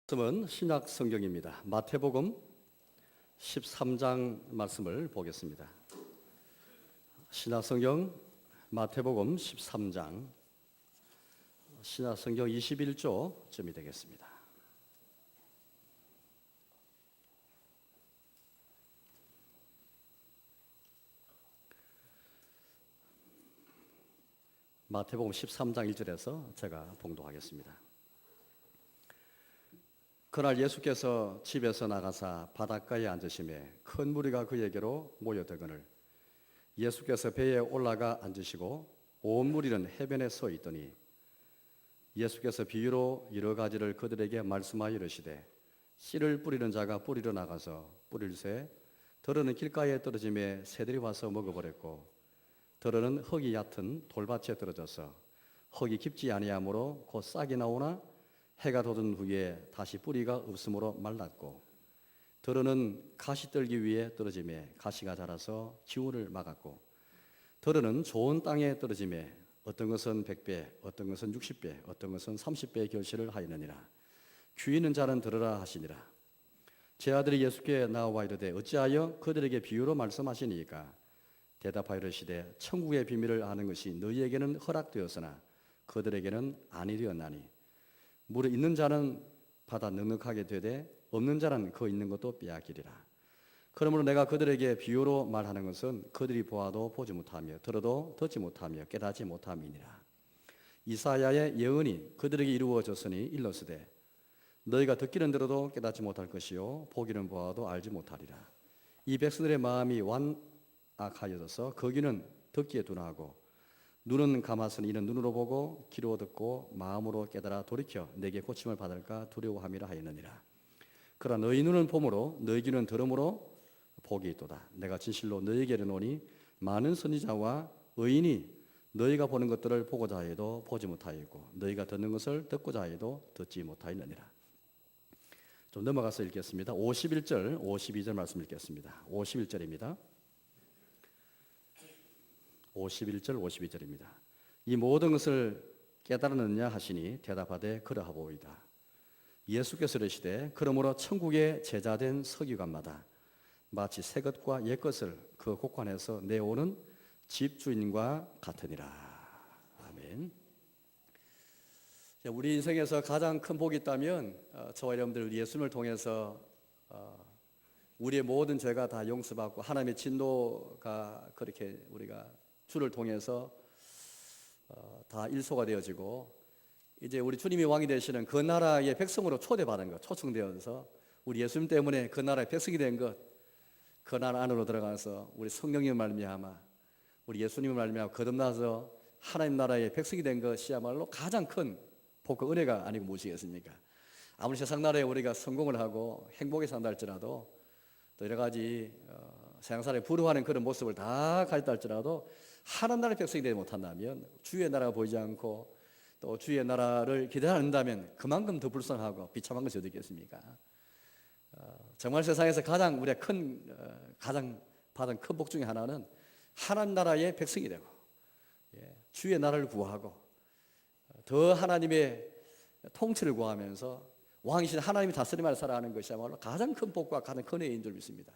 말씀은 신약 성경입니다. 마태복음 13장 말씀을 보겠습니다. 신약 성경 마태복음 13장 신약 성경 21조쯤이 되겠습니다. 마태복음 13장 1절에서 제가 봉독하겠습니다. 그날 예수께서 집에서 나가사 바닷가에 앉으시매 큰 무리가 그에게로 모여들거늘 예수께서 배에 올라가 앉으시고 온 무리는 해변에 서 있더니 예수께서 비유로 여러 가지를 그들에게 말씀하여 이르시되 씨를 뿌리는 자가 뿌리러 나가서 뿌릴새 들어는 길가에 떨어짐에 새들이 와서 먹어버렸고 들어는 흙이 얕은 돌밭에 떨어져서 흙이 깊지 아니하므로 곧 싹이 나오나 해가 돋은 후에 다시 뿌리가 없으므로 말랐고 들어는 가시떨기 위에 떨어짐에 가시가 자라서 기운을 막았고 들어는 좋은 땅에 떨어짐에 어떤 것은 100배 어떤 것은 60배 어떤 것은 30배의 결실을 하였느니라. 귀 있는 자는 들으라 하시니라. 제 아들이 예수께 나와 이르되 어찌하여 그들에게 비유로 말씀하시니까 대답하여 이르시되 천국의 비밀을 아는 것이 너희에게는 허락되었으나 그들에게는 아니 되었나니 물에 있는 자는 받아 넉넉하게 되되 없는 자는 그 있는 것도 빼앗기리라. 그러므로 내가 그들에게 비유로 말하는 것은 그들이 보아도 보지 못하며 들어도 듣지 못하며 깨닫지 못함이니라. 이사야의 예언이 그들에게 이루어졌으니 일렀으되 너희가 듣기는 들어도 깨닫지 못할 것이요 보기는 보아도 알지 못하리라. 이 백성들의 마음이 완악하여져서 그 귀는 듣기에 둔하고 눈은 감았으니 이는 눈으로 보고 귀로 듣고 마음으로 깨달아 돌이켜 내게 고침을 받을까 두려워함이라 하였느니라. 그러나 너희 눈은 봄으로 너희 귀는 들음으로 복이 있도다. 내가 진실로 너희에게 이르노니 많은 선지자와 의인이 너희가 보는 것들을 보고자 해도 보지 못하였고 너희가 듣는 것을 듣고자 해도 듣지 못하였느니라. 좀 넘어가서 읽겠습니다. 51절 52절 말씀 읽겠습니다. 51절입니다. 51절 52절입니다. 이 모든 것을 깨달았느냐 하시니 대답하되 그러하보이다. 예수께서 이르시되 그러므로 천국의 제자된 서기관마다 마치 새 것과 옛 것을 그 곳간에서 내오는 집주인과 같으니라. 아멘. 우리 인생에서 가장 큰 복이 있다면 저와 여러분들 예수님을 통해서 우리의 모든 죄가 다 용서받고 하나님의 진노가 그렇게 우리가 주를 통해서 다 일소가 되어지고 이제 우리 주님이 왕이 되시는 그 나라의 백성으로 초대받은 것, 초청되어서 우리 예수님 때문에 그 나라의 백성이 된 것, 그 나라 안으로 들어가서 우리 성령님을 말미암아 우리 예수님을 말미암아 거듭나서 하나님 나라의 백성이 된 것이야말로 가장 큰 복과 은혜가 아니고 무엇이겠습니까? 아무리 세상 나라에 우리가 성공을 하고 행복에 산다 할지라도 또 여러 가지 세상 사람이 부러워하는 그런 모습을 다 가졌다 할지라도 하나님 나라의 백성이 되지 못한다면 주의 나라가 보이지 않고 또 주의 나라를 기대한다면 그만큼 더 불쌍하고 비참한 것이 어디 있겠습니까? 정말 세상에서 가장 우리가 가장 받은 큰 복 중에 하나는 하나님 나라의 백성이 되고 주의 나라를 구하고 더 하나님의 통치를 구하면서 왕이신 하나님이 다스림을 살아가는 것이야말로 가장 큰 복과 가장 큰 은혜인 줄 믿습니다.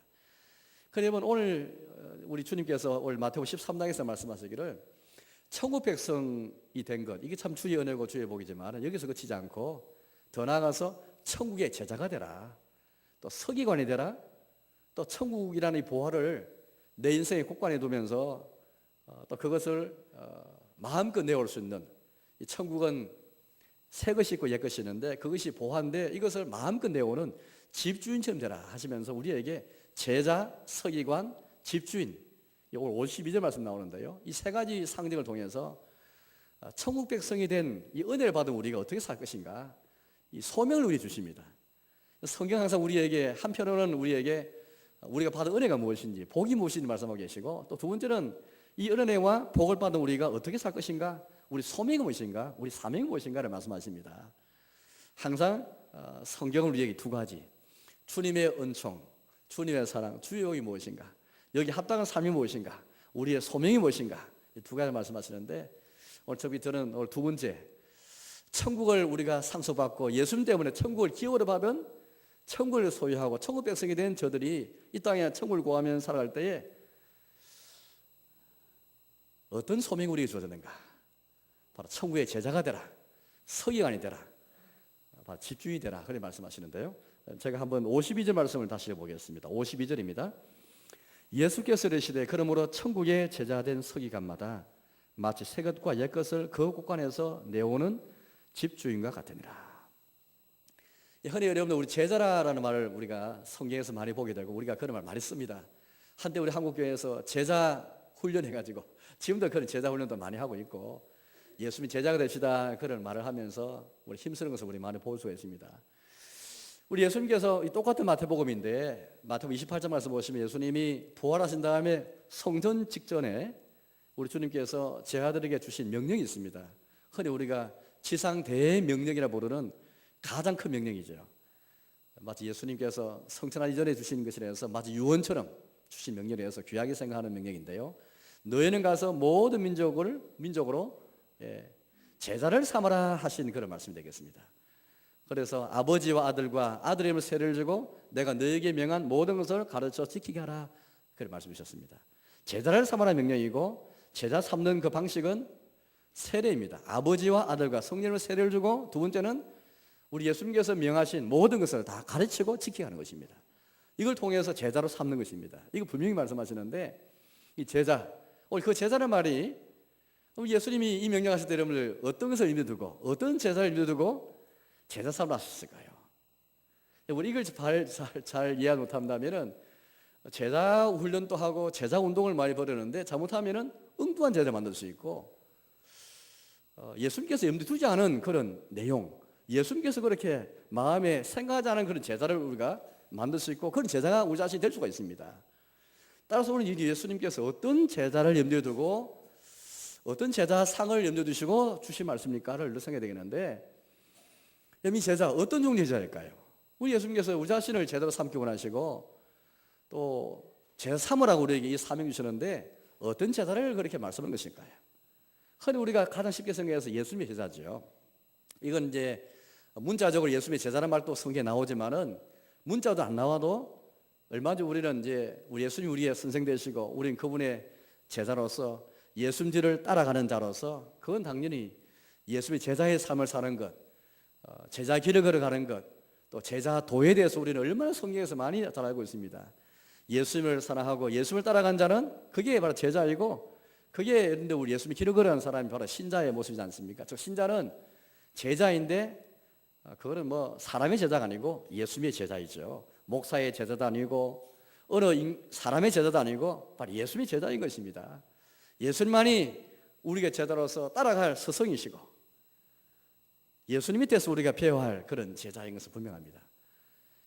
그러면 오늘 우리 주님께서 오늘 마태복음 13장에서 말씀하시기를 천국 백성이 된 것, 이게 참 주의 은혜고 주의 복이지만 여기서 그치지 않고 더 나아가서 천국의 제자가 되라, 또 서기관이 되라, 또 천국이라는 이 보화를 내 인생의 곳간에 두면서 또 그것을 마음껏 내올 수 있는, 이 천국은 새 것이 있고 옛 것이 있는데 그것이 보화인데 이것을 마음껏 내오는 집주인처럼 되라 하시면서 우리에게 제자, 서기관, 집주인, 오늘 52절 말씀 나오는데요, 이 세 가지 상징을 통해서 천국 백성이 된 이 은혜를 받은 우리가 어떻게 살 것인가, 이 소명을 우리 주십니다. 성경 항상 우리에게 한편으로는 우리에게 우리가 받은 은혜가 무엇인지, 복이 무엇인지 말씀하고 계시고, 또 두 번째는 이 은혜와 복을 받은 우리가 어떻게 살 것인가, 우리 소명이 무엇인가, 우리 사명이 무엇인가를 말씀하십니다. 항상 성경은 우리에게 두 가지, 주님의 은총, 주님의 사랑, 주의 복이 무엇인가, 여기 합당한 삶이 무엇인가, 우리의 소명이 무엇인가, 이 두 가지 말씀하시는데 오늘 저는 오늘 두 번째 천국을 우리가 상속받고 예수님 때문에 천국을 기업으로 받은 천국을 소유하고 천국 백성이 된 저들이 이 땅에 천국을 구하며 살아갈 때에 어떤 소명이 우리에게 주어졌는가? 바로 천국의 제자가 되라, 서기관이 되라, 바로 집주인이 되라, 그렇게 말씀하시는데요. 제가 한번 52절 말씀을 다시 보겠습니다. 52절입니다. 예수께서 이르시되 그러므로 천국의 제자된 서기관마다 마치 새 것과 옛 것을 그 곳간에서 내오는 집주인과 같으니라. 흔히 여러분들 우리 제자라는 말을 우리가 성경에서 많이 보게 되고 우리가 그런 말 많이 씁니다. 한때 우리 한국교회에서 제자 훈련해가지고 지금도 그런 제자 훈련도 많이 하고 있고 예수님 제자가 되시다 그런 말을 하면서 우리 힘쓰는 것을 우리 많이 볼 수가 있습니다. 우리 예수님께서 똑같은 마태복음인데 마태복음 28장 말씀 보시면 예수님이 부활하신 다음에 성전 직전에 우리 주님께서 제자들에게 주신 명령이 있습니다. 흔히 우리가 지상 대명령이라 부르는 가장 큰 명령이죠. 마치 예수님께서 성천하기 전에 주신 것이라서 마치 유언처럼 주신 명령이라서 귀하게 생각하는 명령인데요. 너희는 가서 모든 민족으로 제자를 삼아라 하신 그런 말씀이 되겠습니다. 그래서 아버지와 아들과 아들의 이름으로 세례를 주고 내가 너에게 명한 모든 것을 가르쳐 지키게 하라 그런 말씀 주셨습니다. 제자를 삼아라 명령이고 제자 삼는 그 방식은 세례입니다. 아버지와 아들과 성령으로 세례를 주고 두 번째는 우리 예수님께서 명하신 모든 것을 다 가르치고 지키게 하는 것입니다. 이걸 통해서 제자로 삼는 것입니다. 이거 분명히 말씀하시는데 이 제자, 오늘 그 제자라는 말이 예수님이 이 명령하실 때 여러분들 어떤 것을 임해 두고 어떤 제자를 임해 두고 제자 삼으라 하셨을까요? 우리 이걸 잘 이해 못한다면은 제자 훈련도 하고 제자 운동을 많이 벌이는데 잘못하면은 엉뚱한 제자 만들 수 있고 예수님께서 염두에 두지 않은 그런 내용, 예수님께서 그렇게 마음에 생각하지 않은 그런 제자를 우리가 만들 수 있고 그런 제자가 우리 자신이 될 수가 있습니다. 따라서 오늘 예수님께서 어떤 제자를 염두에 두고 어떤 제자 상을 염두에 두시고 주신 말씀입니까를 생각해야 되겠는데 이 제자 어떤 종류의 제자일까요? 우리 예수님께서 우리 자신을 제자로 삼기 원하시고 또 제자 삼으라고 우리에게 이 사명 주시는데 어떤 제자를 그렇게 말씀하는 것일까요? 흔히 우리가 가장 쉽게 생각해서 예수님의 제자죠. 이건 이제 문자적으로 예수님의 제자라는 말도 성경에 나오지만은 문자도 안 나와도 얼마든지 우리는 이제 우리 예수님 우리의 선생 되시고 우리는 그분의 제자로서 예수님 뒤를 따라가는 자로서 그건 당연히 예수님의 제자의 삶을 사는 것, 제자 길을 걸어가는 것, 또 제자 도에 대해서 우리는 얼마나 성경에서 많이 잘 알고 있습니다. 예수님을 사랑하고 예수님을 따라간 자는 그게 바로 제자이고 그게 근데 우리 예수님의 길을 걸어가는 사람이 바로 신자의 모습이지 않습니까? 즉 신자는 제자인데 그거는 뭐 사람의 제자가 아니고 예수님의 제자이죠. 목사의 제자도 아니고 어느 사람의 제자도 아니고 바로 예수님의 제자인 것입니다. 예수님만이 우리가 제자로서 따라갈 스승이시고 예수님 밑에서 우리가 배워야 할 그런 제자인 것은 분명합니다.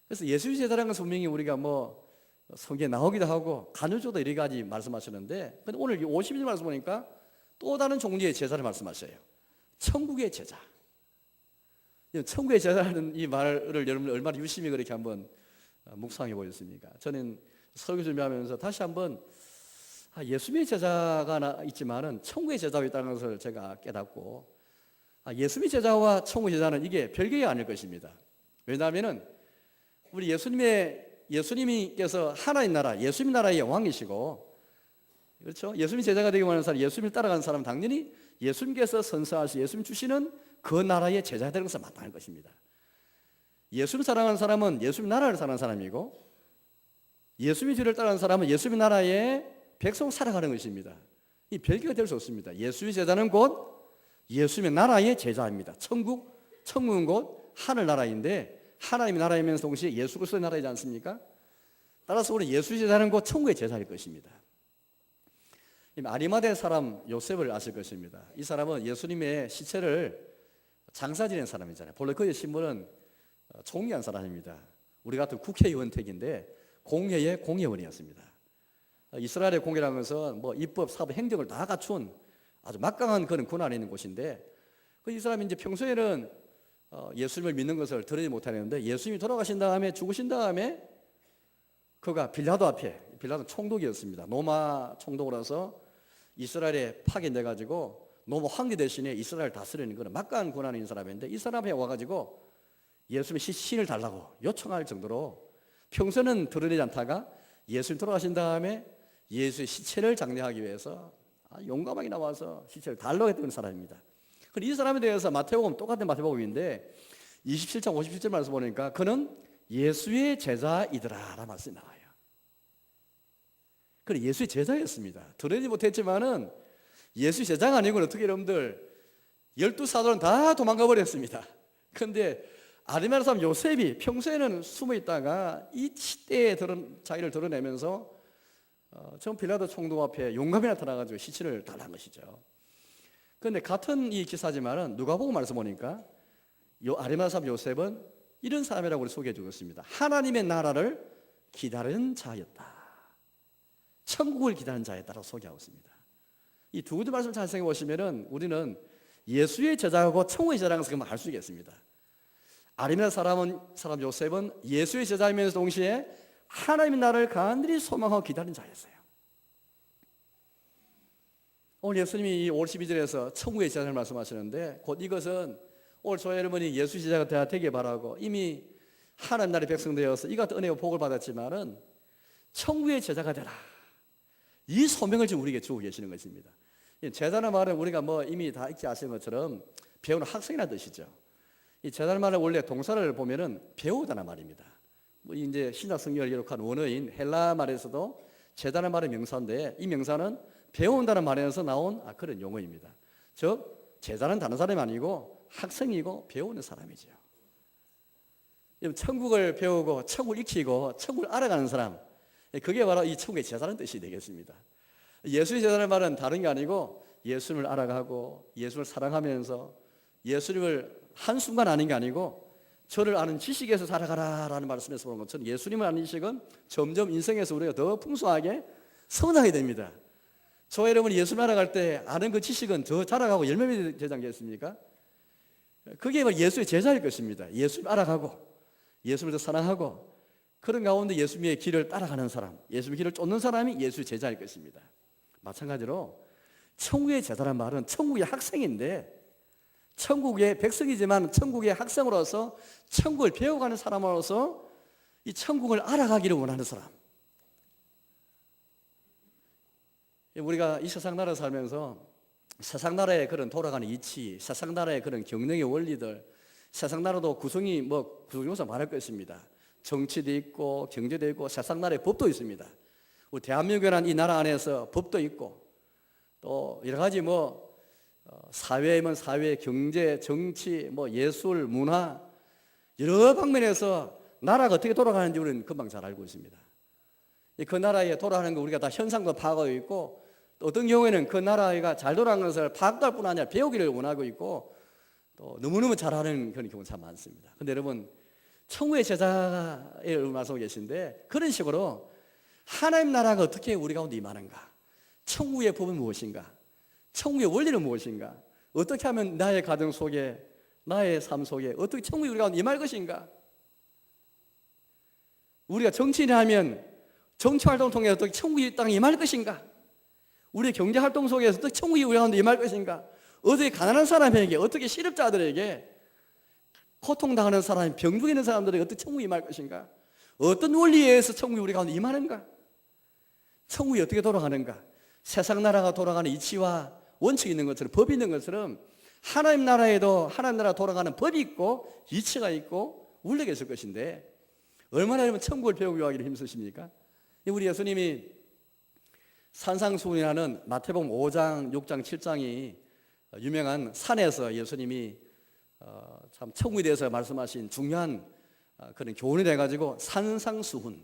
그래서 예수의 제자라는 것은 분명히 우리가 뭐 성경에 나오기도 하고 간헐적으로 여러 가지 말씀하시는데 근데 오늘 52절 말씀 보니까 또 다른 종류의 제자를 말씀하셔요. 천국의 제자. 천국의 제자라는 이 말을 여러분 얼마나 유심히 그렇게 한번 묵상해 보셨습니까? 저는 설교 준비하면서 다시 한번 예수님의 제자가 있지만은 천국의 제자가 있다는 것을 제가 깨닫고 예수님의 제자와 천국의 제자는 이게 별개가 아닐 것입니다. 왜냐하면은 우리 예수님께서 하나님 나라, 예수님 나라의 왕이시고 그렇죠? 예수님의 제자가 되기 원하는 사람, 예수님을 따라가는 사람은 당연히 예수님께서 선서하시 예수님 주시는 그 나라의 제자가 되는 것을 마땅할 것입니다. 예수님 사랑하는 사람은 예수님 나라를 사랑하는 사람이고 예수님의 뒤를 따르는 사람은 예수님 나라의 백성 살아가는 것입니다. 이 별개가 될 수 없습니다. 예수의 제자는 곧 예수님의 나라의 제자입니다. 천국은 곧 하늘나라인데 하나님의 나라이면서 동시에 예수 그리스도의 나라이지 않습니까? 따라서 우리 예수의 제자는 곧 천국의 제자일 것입니다. 아리마대 사람 요셉을 아실 것입니다. 이 사람은 예수님의 시체를 장사 지낸 사람이잖아요. 본래 그의 신분은 총리한 사람입니다. 우리 같은 국회의원 택인데 공회의 공회의원이었습니다. 이스라엘의 공회라는 것은 뭐 입법, 사법, 행정을 다 갖춘 아주 막강한 그런 권한이 있는 곳인데 이 사람이 이제 평소에는 예수님을 믿는 것을 드러내지 못하는데 예수님이 돌아가신 다음에 죽으신 다음에 그가 빌라도 앞에 빌라도 총독이었습니다. 로마 총독으로서 이스라엘에 파견돼 가지고 로마 황제 대신에 이스라엘 다스리는 그런 막강한 권한이 있는 사람인데, 이 사람에 와가지고 예수님의 신을 달라고 요청할 정도로 평소는 드러내지 않다가 예수님 돌아가신 다음에 예수의 시체를 장례하기 위해서 용감하게 나와서 시체를 달라고 했던 사람입니다. 그리고 이 사람에 대해서 마태복음, 똑같은 마태복음인데 27장 57절 말씀 보니까 그는 예수의 제자이더라 라는 말씀이 나와요. 그래, 예수의 제자였습니다. 드러내지 못했지만은 예수의 제자가 아니고 어떻게 여러분들 12사도는 다 도망가 버렸습니다. 그런데 아리마다 사람 요셉이 평소에는 숨어 있다가 이 시대에 자기를 드러내면서 전 빌라도 총독 앞에 용감히 나타나가지고 시체를 달라는 것이죠. 그런데 같은 이 기사지만은 누가복음 말씀 보니까 아리마다 사람 요셉은 이런 사람이라고 우리 소개해 주고 있습니다. 하나님의 나라를 기다리는 자였다. 천국을 기다리는 자였다라고 소개하고 있습니다. 이 두 군데 말씀을 잘 생각해 보시면은 우리는 예수의 제자고 천국의 제자라는 것을 알 수 있겠습니다. 아리마다 사람 요셉은 예수의 제자이면서 동시에 하나님의 나라를 간절히 소망하고 기다리는 자였어요. 오늘 예수님이 이 52절에서 천국의 제자를 말씀하시는데 곧 이것은 오늘 저희 여러분이 예수 제자가 되게 바라고 이미 하나님 나라의 백성 되어서 이 같은 은혜와 복을 받았지만은 천국의 제자가 되라, 이 소명을 지금 우리에게 주고 계시는 것입니다. 제자라는 말은 우리가 이미 다 익히 아시는 것처럼 배우는 학생이라는 뜻이죠. 이 제자라는 말은 원래 동사를 보면은 배우다는 말입니다. 이제 신약 성경을 기록한 원어인 헬라 말에서도 제자라는 말의 명사인데 이 명사는 배운다는 말에서 나온 그런 용어입니다. 즉 제자는 다른 사람이 아니고 학생이고 배우는 사람이죠. 천국을 배우고 천국을 익히고 천국을 알아가는 사람, 그게 바로 이 천국의 제자라는 뜻이 되겠습니다. 예수의 제자라는 말은 다른 게 아니고 예수님을 알아가고 예수를 사랑하면서 예수님을 한순간 아는 게 아니고 저를 아는 지식에서 살아가라라는 말씀에서 보는 것처럼 예수님을 아는 지식은 점점 인생에서 우리가 더 풍성하게 성장하게 됩니다. 저 여러분이 예수를 알아갈 때 아는 그 지식은 더 자라가고 열매맺게 되지 않겠습니까? 그게 바로 예수의 제자일 것입니다. 예수를 알아가고 예수를 더 사랑하고 그런 가운데 예수님의 길을 따라가는 사람, 예수님의 길을 쫓는 사람이 예수의 제자일 것입니다. 마찬가지로 천국의 제자란 말은 천국의 학생인데 천국의 백성이지만 천국의 학생으로서 천국을 배워가는 사람으로서 이 천국을 알아가기를 원하는 사람. 우리가 이 세상 나라에 살면서 세상 나라의 그런 돌아가는 이치, 세상 나라의 그런 경영의 원리들, 세상 나라도 구성이 구성요소 많을 것입니다. 정치도 있고 경제도 있고 세상 나라의 법도 있습니다. 우리 대한민국이라는 이 나라 안에서 법도 있고 또 여러 가지 사회면 사회, 경제, 정치, 예술, 문화 여러 방면에서 나라가 어떻게 돌아가는지 우리는 금방 잘 알고 있습니다. 그 나라에 돌아가는 거 우리가 다 현상도 파악하고 있고 또 어떤 경우에는 그 나라가 잘 돌아가는 것을 파악할 뿐 아니라 배우기를 원하고 있고 또 너무너무 잘하는 그런 경우가 참 많습니다. 그런데 여러분 천국의 제자에 말씀하고 계신데 그런 식으로 하나님 나라가 어떻게 우리 가운데 임하는가, 천국의 법은 무엇인가, 천국의 원리는 무엇인가, 어떻게 하면 나의 가정 속에 나의 삶 속에 어떻게 천국이 우리 가운데 임할 것인가, 우리가 정치인이라면 정치활동을 통해 어떻게 천국이 이 땅에 임할 것인가, 우리의 경제활동 속에서 어떻게 천국이 우리 가운데 임할 것인가, 어떻게 가난한 사람에게 어떻게 실업자들에게 고통당하는 사람, 병중에 있는 사람들에게 어떻게 천국이 임할 것인가, 어떤 원리에 의해서 천국이 우리 가운데 임하는가, 천국이 어떻게 돌아가는가, 세상 나라가 돌아가는 이치와 원칙이 있는 것처럼 법이 있는 것처럼 하나님 나라에도 하나님 나라가 돌아가는 법이 있고 이치가 있고 원리가 있을 것인데 얼마나 여러분 천국을 배우기 위하기를 힘쓰십니까? 우리 예수님이 산상수훈이라는 마태복음 5장, 6장, 7장이 유명한 산에서 예수님이 참 천국에 대해서 말씀하신 중요한 그런 교훈이 돼가지고 산상수훈,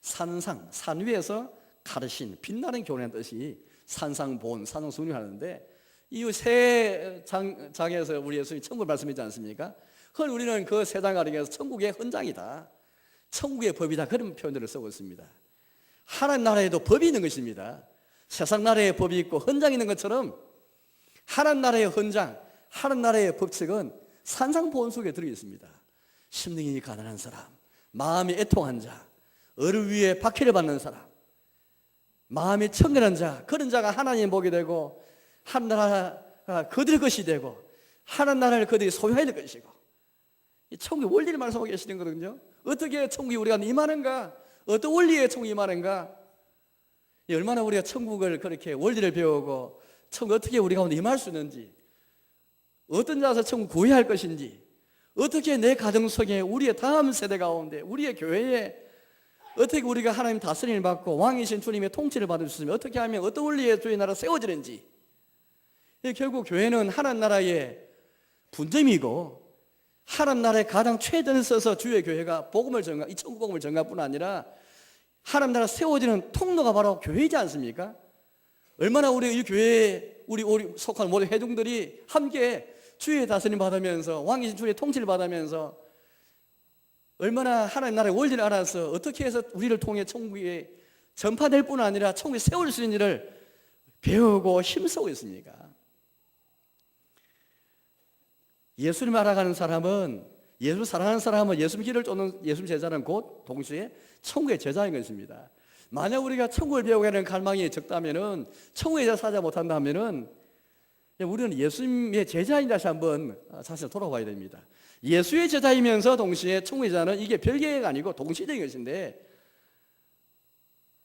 산 위에서 가르신 빛나는 교훈의 뜻이 산상본, 산상수훈이 하는데 이 세 장에서 우리 예수님이 천국을 말씀하지 않습니까? 그걸 우리는 그 세 장 가리켜서 천국의 헌장이다, 천국의 법이다, 그런 표현들을 쓰고 있습니다. 하나님 나라에도 법이 있는 것입니다. 세상 나라에 법이 있고 헌장이 있는 것처럼 하나님 나라의 헌장, 하나님 나라의 법칙은 산상본 속에 들어 있습니다. 심령이 가난한 사람, 마음이 애통한 자, 어를 위해 박해를 받는 사람, 마음이 청결한 자, 그런 자가 하나님의 복이 되고 하나님 나라가 그들의 것이 되고 하나님 나라를 그들이 소유해야 될 것이고, 이 천국의 원리를 말씀하고 계시는 거거든요. 어떻게 천국이 우리가 임하는가, 어떤 원리에 천국이 임하는가, 얼마나 우리가 천국을 그렇게 원리를 배우고 천국 어떻게 우리 가운데 임할 수 있는지, 어떤 자서 천국 구해야 할 것인지, 어떻게 내 가정 속에 우리의 다음 세대 가운데 우리의 교회에 어떻게 우리가 하나님 다스림을 받고 왕이신 주님의 통치를 받을 수 있으면 어떻게 하면 어떤 원리의 주의 나라가 세워지는지, 결국 교회는 하나님 나라의 분점이고 하나님 나라의 가장 최전을 써서 주의 교회가 복음을 전가, 이 천국 복음을 전가뿐 아니라 하나님 나라 세워지는 통로가 바로 교회이지 않습니까? 얼마나 우리 이 교회에 우리 속한 모든 회중들이 함께 주의 다스림 받으면서 왕이신 주의 통치를 받으면서 얼마나 하나님 나라의 원리를 알아서 어떻게 해서 우리를 통해 천국에 전파될 뿐 아니라 천국에 세울 수 있는 일을 배우고 힘쓰고 있습니까? 예수님 알아가는 사람은, 예수를 사랑하는 사람은, 예수님 길을 쫓는 예수님 제자는 곧 동시에 천국의 제자인 것입니다. 만약 우리가 천국을 배우게 하는 갈망이 적다면은, 천국의 제자 사자 못한다면은 우리는 예수님의 제자인 다시 한번 자신을 돌아봐야 됩니다. 예수의 제자이면서 동시에 천국의 제자는 이게 별개가 아니고 동시적인 것인데,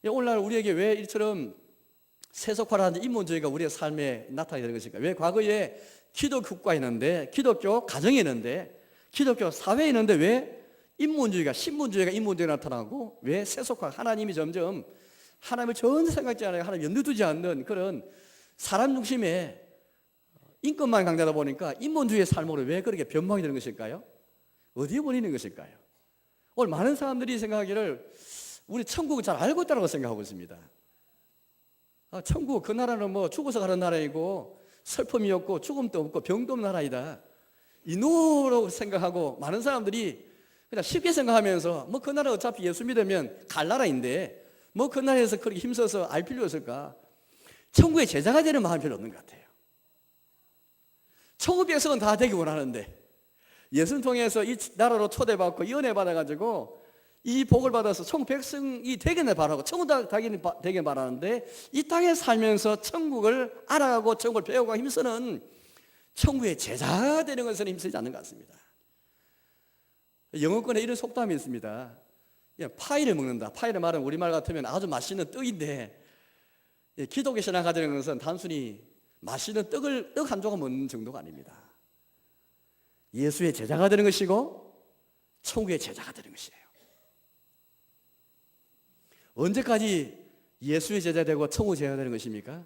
오늘날 우리에게 왜 이처럼 세속화라는 인본주의가 우리의 삶에 나타나게 되는 것일까? 왜 과거에 기독교 국가에 있는데, 기독교 가정에 있는데, 기독교 사회에 있는데 왜 인본주의가, 신분주의가 인본주의가 나타나고, 왜 세속화, 하나님이 점점 하나님을 전혀 생각지 않아요. 하나님 염두 두지 않는 그런 사람 중심의 인권만 강조하다 보니까 인본주의의 삶으로 왜 그렇게 변방이 되는 것일까요? 어디에 원인인 것일까요? 오늘 많은 사람들이 생각하기를 우리 천국을 잘 알고 있다고 생각하고 있습니다. 천국, 그 나라는 뭐 죽어서 가는 나라이고 슬픔이 없고 죽음도 없고 병도 없는 나라이다, 이노로 생각하고, 많은 사람들이 그냥 쉽게 생각하면서 뭐 그 나라 어차피 예수 믿으면 갈 나라인데 뭐 그 나라에서 그렇게 힘써서 알 필요 없을까? 천국의 제자가 되는 마음이 별로 없는 것 같아요. 천국 백성은 다 되기 원하는데 예수를 통해서 이 나라로 초대받고 이 은혜 받아가지고 이 복을 받아서 천국 백성이 되기를 바라고 천국 되기를 바라는데, 이 땅에 살면서 천국을 알아가고 천국을 배우고 힘쓰는 천국의 제자가 되는 것은 힘쓰지 않는 것 같습니다. 영어권에 이런 속담이 있습니다. 파이를 먹는다. 파이를 말은 우리말 같으면 아주 맛있는 떡인데, 기독교 신앙가 되는 것은 단순히 맛있는 떡 한 조각 먹는 정도가 아닙니다. 예수의 제자가 되는 것이고 천국의 제자가 되는 것이에요. 언제까지 예수의 제자 되고 천국의 제자가 되는 것입니까?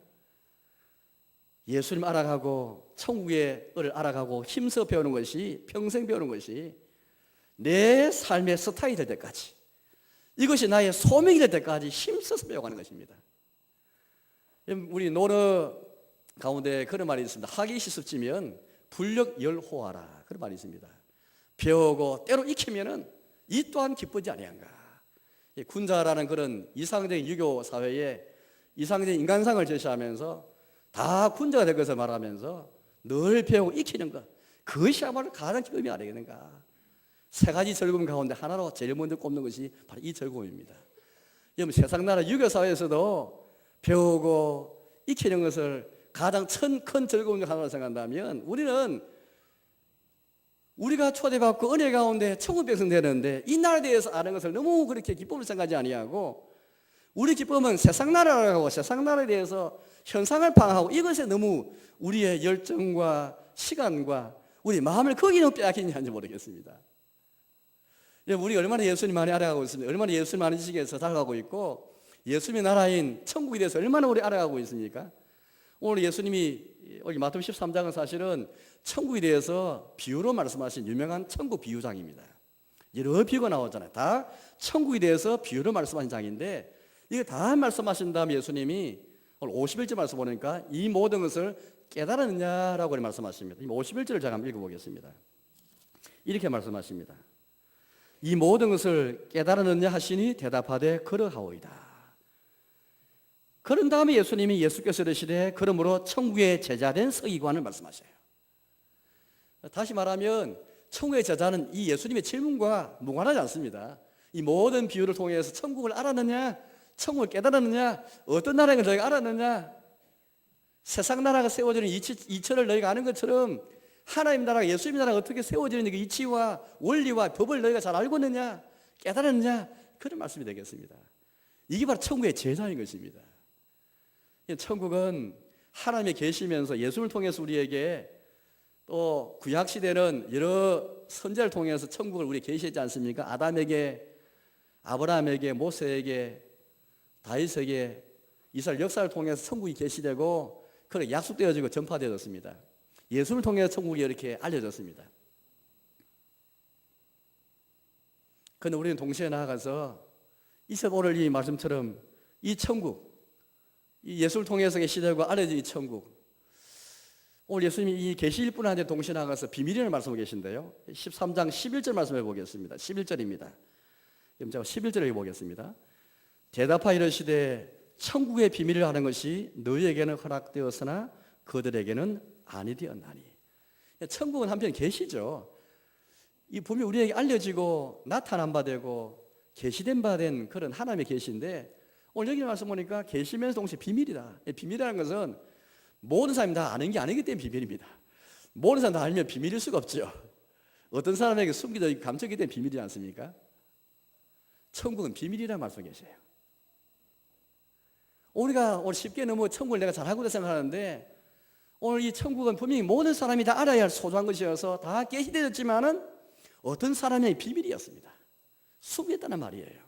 예수님 알아가고 천국의 을을 알아가고 힘써 배우는 것이, 평생 배우는 것이 내 삶의 스타일이 될 때까지, 이것이 나의 소명이 될 때까지 힘써서 배워가는 것입니다. 우리 논어 가운데 그런 말이 있습니다. 학이 시습지면 불력열호하라, 그런 말이 있습니다. 배우고 때로 익히면은 이 또한 기쁘지 아니한가. 군자라는 그런 이상적인 유교 사회에 이상적인 인간상을 제시하면서 다 군자가 될 것을 말하면서 늘 배우고 익히는 것, 그것이야말로 가장 기쁨이 아니겠는가. 세 가지 즐거움 가운데 하나로 제일 먼저 꼽는 것이 바로 이 즐거움입니다. 여러분, 세상 나라 유교 사회에서도 배우고 익히는 것을 가장 큰 즐거움 중 하나로 생각한다면, 우리는 우리가 초대받고 은혜 가운데 천국 백성 되는데 이 나라에 대해서 아는 것을 너무 그렇게 기쁨을 생각하지 아니하고, 우리 기쁨은 세상 나라라고 세상 나라에 대해서 현상을 파악하고 이것에 너무 우리의 열정과 시간과 우리 마음을 거기에 빼앗기는지 모르겠습니다. 우리 얼마나 예수님 많이 알아가고 있습니까? 얼마나 예수님 많은 지식에서 다가가고 있고 예수님의 나라인 천국에 대해서 얼마나 우리 알아가고 있습니까? 오늘 예수님이 여기 마태복음 13장은 사실은 천국에 대해서 비유로 말씀하신 유명한 천국 비유장입니다. 여러 비유가 나오잖아요. 다 천국에 대해서 비유로 말씀하신 장인데, 이게 다 말씀하신 다음 예수님이 오늘 51절 말씀 보니까 이 모든 것을 깨달았느냐라고 말씀하십니다. 이 51절을 제가 한번 읽어보겠습니다. 이렇게 말씀하십니다. 이 모든 것을 깨달았느냐 하시니 대답하되 그러하오이다. 그런 다음에 예수께서 이르시되 그러므로 천국의 제자된 서기관을 말씀하셔요. 다시 말하면 천국의 제자는 이 예수님의 질문과 무관하지 않습니다. 이 모든 비유를 통해서 천국을 알았느냐, 천국을 깨달았느냐, 어떤 나라인 걸 너희가 알았느냐, 세상 나라가 세워지는 이치를 너희가 아는 것처럼 하나님 나라가 예수님 나라가 어떻게 세워지는지 그 이치와 원리와 법을 너희가 잘 알고 있느냐, 깨달았느냐, 그런 말씀이 되겠습니다. 이게 바로 천국의 제자인 것입니다. 천국은 하나님이 계시면서 예수를 통해서 우리에게, 또 구약시대는 여러 선지자를 통해서 천국을 우리에게 계시했지 않습니까? 아담에게, 아브라함에게, 모세에게, 다윗에게, 이스라엘 역사를 통해서 천국이 계시되고 그렇게 약속되어지고 전파되어졌습니다. 예수를 통해서 천국이 이렇게 알려졌습니다. 그런데 우리는 동시에 나아가서 오늘 이 말씀처럼 이 천국, 이 예수를 통해서 계시되고 알려진 이 천국, 오늘 예수님이 이 계시일 뿐 아니라 동시에 나가서 비밀이라는 말씀을 계신데요. 13장 11절 말씀을 보겠습니다. 11절입니다. 그럼 제가 11절을 읽어보겠습니다. 대답하여 이르시되 천국의 비밀을 아는 것이 너희에게는 허락되었으나 그들에게는 아니 되었나니. 천국은 한편 계시죠. 이 분명히 우리에게 알려지고 나타난 바 되고 계시된 바 된 그런 하나님의 계시인데, 오늘 여기 말씀 보니까 계시면서 동시에 비밀이다. 비밀이라는 것은 모든 사람이 다 아는 게 아니기 때문에 비밀입니다. 모든 사람 다 알면 비밀일 수가 없죠. 어떤 사람에게 숨기도 감춰기 때문에 비밀이지 않습니까? 천국은 비밀이라는 말씀 계세요. 우리가 오늘 쉽게 너무 천국을 내가 잘하고 있다 생각하는데, 오늘 이 천국은 분명히 모든 사람이 다 알아야 할 소중한 것이어서 다 계시되었지만은 어떤 사람의 비밀이었습니다. 숨겼다는 말이에요.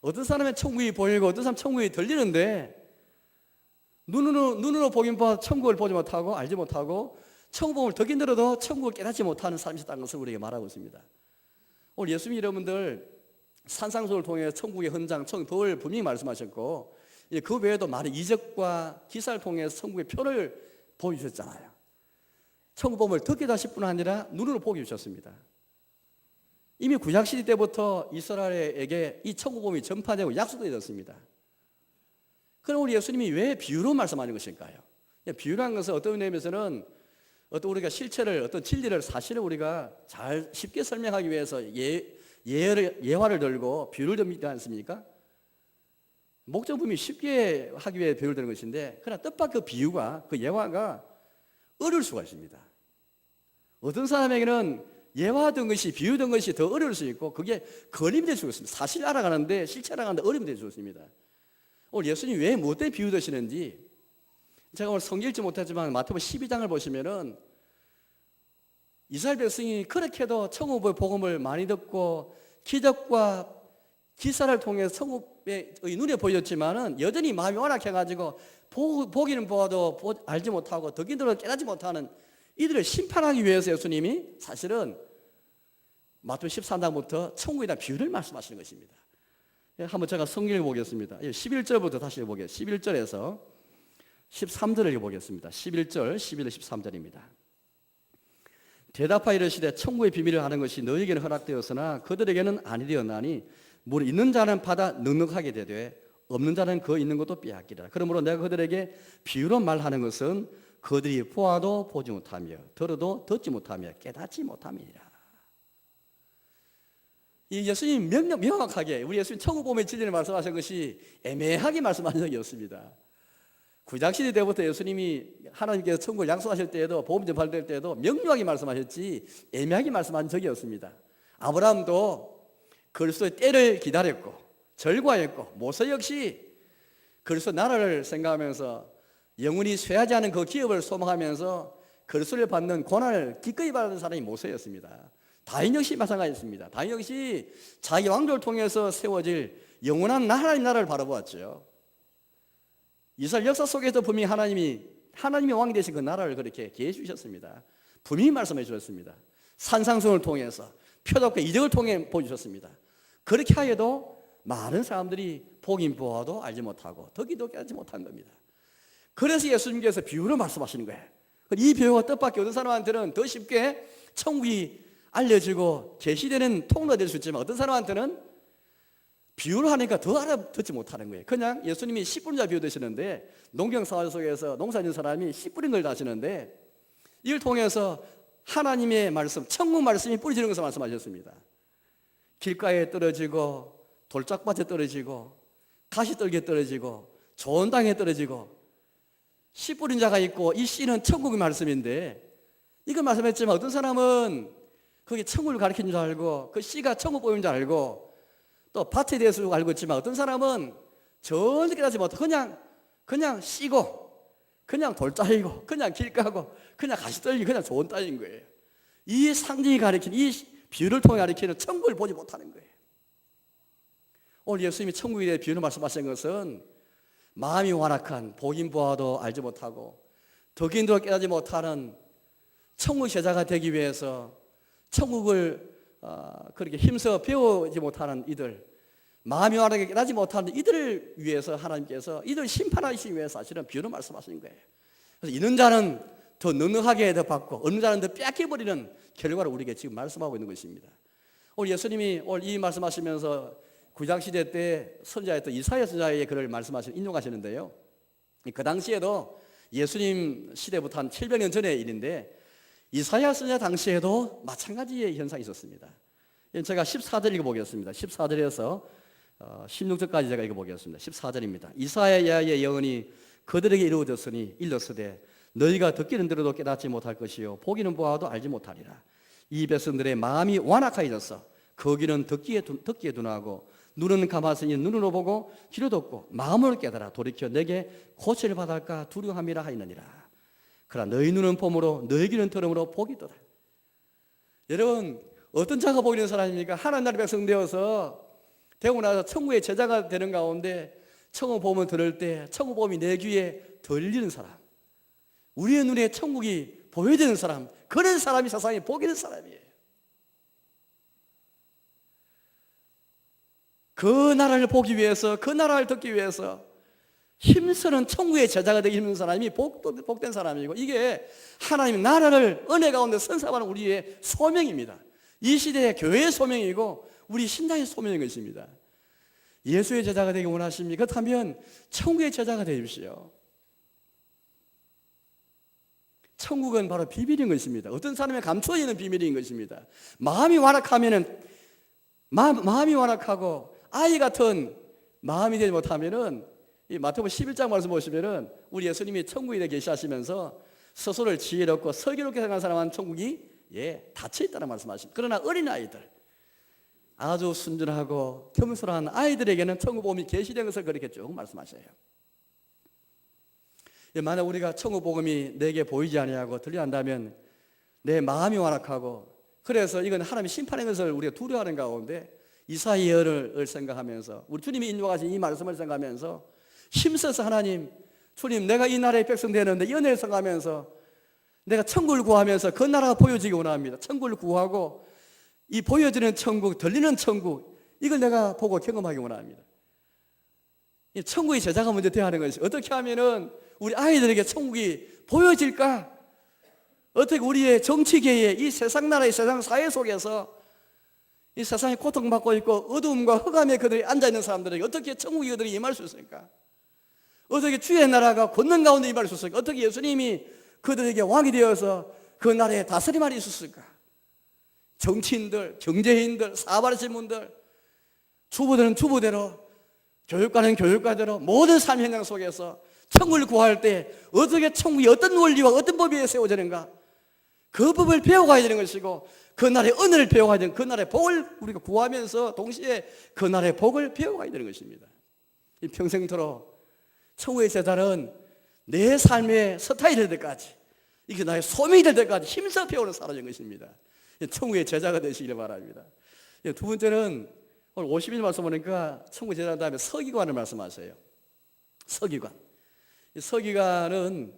어떤 사람의 천국이 보이고 어떤 사람 천국이 들리는데 눈으로 보긴 봐 천국을 보지 못하고 알지 못하고 천국을 듣긴 들어도 천국을 깨닫지 못하는 사람이 있다는 것을 우리에게 말하고 있습니다. 오늘 예수님 여러분들 산상수를 통해 천국의 헌장, 천국을 분명히 말씀하셨고, 그 외에도 많은 이적과 기사를 통해서 천국의 표를 보여주셨잖아요. 천국복음을 듣기도 하실 뿐 아니라 눈으로 보게 주셨습니다. 이미 구약시대 때부터 이스라엘에게 이 천국복음이 전파되고 약속되었습니다. 그럼 우리 예수님이 왜 비유로 말씀하는 것일까요? 비유라는 것은 어떤 의미에서는 어떤 우리가 실체를, 어떤 진리를, 사실을 우리가 잘 쉽게 설명하기 위해서 예화를 들고 비유를 듭니다 않습니까? 목적품이 쉽게 하기 위해 비유를 드는 것인데, 그러나 뜻밖의 그 비유가, 그 예화가 어려울 수가 있습니다. 어떤 사람에게는 예화된 것이, 비유된 것이 더 어려울 수 있고, 그게 걸림이 될 수가 있습니다. 사실 알아가는데, 실체 알아가는데 어려움이 될 수가 있습니다. 오늘 예수님이 왜 무엇 때문에 비유 드시는지, 제가 오늘 성경 읽지 못하지만 마태복음 12장을 보시면은 이스라엘 백성이 그렇게도 천국의 복음을 많이 듣고 기적과 기사를 통해서 천국의 눈에 보였지만은 여전히 마음이 완악해가지고 보기는 보아도 알지 못하고 듣기는 깨닫지 못하는 이들을 심판하기 위해서 예수님이 사실은 마태복음 13장부터 천국에 대한 비유를 말씀하시는 것입니다. 한번 제가 성경을 보겠습니다. 11절부터 다시 읽어보겠습니다. 11절에서 13절을 읽어보겠습니다. 11절, 11절, 13절입니다. 대답하여 이르시되 천국의 비밀을 아는 것이 너희에게는 허락되었으나 그들에게는 아니 되었나니 물 있는 자는 받아 넉넉하게 되되 없는 자는 그 있는 것도 빼앗기리라. 그러므로 내가 그들에게 비유로 말하는 것은 그들이 보아도 보지 못하며 들어도 듣지 못하며 깨닫지 못함이니라. 이 예수님 명확하게 우리 예수님 천국 복음의 진리를 말씀하신 것이 애매하게 말씀하신 적이 없습니다. 구약시대 때부터 예수님이 하나님께서 천국을 약속하실 때에도 복음 전파될 때에도 명료하게 말씀하셨지 애매하게 말씀한 적이 없습니다. 아브라함도 그리스도의 때를 기다렸고 절과했고, 모세 역시 그리스도 나라를 생각하면서 영원히 쇠하지 않은 그 기업을 소망하면서 그리스도를 받는 고난을 기꺼이 받는 사람이 모세였습니다. 다윗 역시 마찬가지였습니다. 다윗 역시 자기 왕조를 통해서 세워질 영원한 하나님 나라를 바라보았죠. 이스라엘 역사 속에서 분명히 하나님의 왕이 되신 그 나라를 그렇게 기회해 주셨습니다. 분명히 말씀해 주셨습니다. 산상수훈을 통해서 표적과 이적을 통해 보여주셨습니다. 그렇게 하여도 많은 사람들이 보긴 보아도 알지 못하고 듣기도 깨닫지 못한 겁니다. 그래서 예수님께서 비유로 말씀하시는 거예요. 이 비유가 뜻밖의 어떤 사람한테는 더 쉽게 천국이 알려지고 계시되는 통로가 될 수 있지만, 어떤 사람한테는 비유를 하니까 더 알아듣지 못하는 거예요. 그냥 예수님이 씨 뿌린 자 비유 드시는데, 농경사활 속에서 농사짓는 사람이 씨 뿌린 걸 다시는데, 이를 통해서 하나님의 말씀, 천국 말씀이 뿌려지는 것을 말씀하셨습니다. 길가에 떨어지고 돌짝밭에 떨어지고 가시떨기에 떨어지고 좋은 땅에 떨어지고 씨 뿌린 자가 있고 이 씨는 천국의 말씀인데 이걸 말씀했지만 어떤 사람은 그게 천국을 가리키는 줄 알고 그 씨가 천국 보이는 줄 알고 또 밭에 대해서 알고 있지만 어떤 사람은 전혀 깨닫지 못하고 그냥 씨고 그냥 돌짜이고 그냥 길 까고 그냥 가시 떨기 그냥 좋은 땅인 거예요. 이 상징이 가리키는 이 비유를 통해 가리키는 천국을 보지 못하는 거예요. 오늘 예수님이 천국에 대해 비유를 말씀하신 것은 마음이 완악한 복인 보아도 알지 못하고 덕인도 깨닫지 못하는 천국 제자가 되기 위해서 천국을 그렇게 힘써 배우지 못하는 이들, 마음이 완악하게 깨닫지 못하는 이들을 위해서 하나님께서 이들을 심판하시기 위해서 사실은 비유를 말씀하시는 거예요. 그래서 있는 자는 더 넉넉하게 더 받고 없는 자는 더 뺏겨버리는 결과를 우리에게 지금 말씀하고 있는 것입니다. 오늘 예수님이 오늘 이 말씀하시면서 구약시대 때 선지자였던 이사야 선지자의 글을 인용하시는데요. 그 당시에도 예수님 시대부터 한 700년 전의 일인데 이사야 선지자 당시에도 마찬가지의 현상이 있었습니다. 제가 14절 읽어보겠습니다. 14절에서 16절까지 제가 읽어보겠습니다. 14절입니다. 이사야의 예언이 그들에게 이루어졌으니 일렀으되 너희가 듣기는 들어도 깨닫지 못할 것이요 보기는 보아도 알지 못하리라. 이 백성들의 마음이 완악하여졌어. 거기는 듣기에 둔하고 눈은 감았으니 눈으로 보고 귀로 듣고 마음으로 깨달아 돌이켜 내게 고침을 받을까 두려움이라 하였느니라. 그러나 너희 눈은 봄으로 너희 귀는 들음으로 복이도다. 여러분 어떤 자가 복이 있는 사람입니까? 하나님 나라의 백성 되어서 되고 나서 천국의 제자가 되는 가운데 천국 복음을 들을 때 천국 복음이 내 귀에 들리는 사람, 우리의 눈에 천국이 보여지는 사람, 그런 사람이 세상에 복이 있는 사람이에요. 그 나라를 보기 위해서 그 나라를 듣기 위해서 힘쓰는 천국의 제자가 되기 힘든 사람이 복된 사람이고 이게 하나님 나라를 은혜 가운데 선사하는 우리의 소명입니다. 이 시대의 교회의 소명이고 우리 신당의 소명인 것입니다. 예수의 제자가 되기 원하십니까? 그렇다면 천국의 제자가 되십시오. 천국은 바로 비밀인 것입니다. 어떤 사람의 감추어 있는 비밀인 것입니다. 마음이 완악하고 아이 같은 마음이 되지 못하면은 이 마태복음 11장 말씀 보시면은 우리 예수님이 천국에 계시하시면서 스스로를 지혜롭고 슬기롭게 생각하는 사람은 천국이 닫혀 있다는 말씀하십니다. 그러나 어린아이들 아주 순전하고 겸손한 아이들에게는 천국 복음이 계시된 것을 그렇게 쭉 말씀하셔요. 만약 우리가 천국 복음이 내게 보이지 아니하고 들려한다면 내 마음이 완악하고 그래서 이건 하나님의 심판인 것을 우리가 두려워하는 가운데 이사야의 예언을 생각하면서 우리 주님이 인용하신 이 말씀을 생각하면서 힘써서 하나님 주님 내가 이 나라의 백성 되는데 이 은혜를 생각하면서 내가 천국을 구하면서 그 나라가 보여지기 원합니다. 천국을 구하고 이 보여지는 천국, 들리는 천국 이걸 내가 보고 경험하기 원합니다. 이 천국의 제자가 먼저 되어야 하는 것이 어떻게 하면은 우리 아이들에게 천국이 보여질까? 어떻게 우리의 정치계의 이 세상 나라의 세상 사회 속에서 이 세상에 고통받고 있고 어두움과 흑암에 그들이 앉아있는 사람들에게 어떻게 천국이 그들이 임할 수 있을까? 어떻게 주의 나라가 권능 가운데 임할 수 있을까? 어떻게 예수님이 그들에게 왕이 되어서 그 나라에 다스림할 수 있을까? 정치인들, 경제인들, 사업하시는 분들, 주부들은 주부대로, 교육가는 교육가대로 모든 삶의 현장 속에서 천국을 구할 때 어떻게 천국이 어떤 원리와 어떤 법이 세워지는가? 그 법을 배워가야 되는 것이고 그 나라의 은혜를 배워가야 되는 그 나라의 복을 우리가 구하면서 동시에 그 나라의 복을 배워가야 되는 것입니다. 이 평생토록 천국의 제자는 내 삶의 스타일이 될 때까지 이게 나의 소명이 될 때까지 힘써 배우는 사람인 것입니다. 천국의 제자가 되시기를 바랍니다. 두 번째는 오늘 50일 말씀 보니까 천국의 제자 다음에 서기관을 말씀하세요. 서기관. 이 서기관은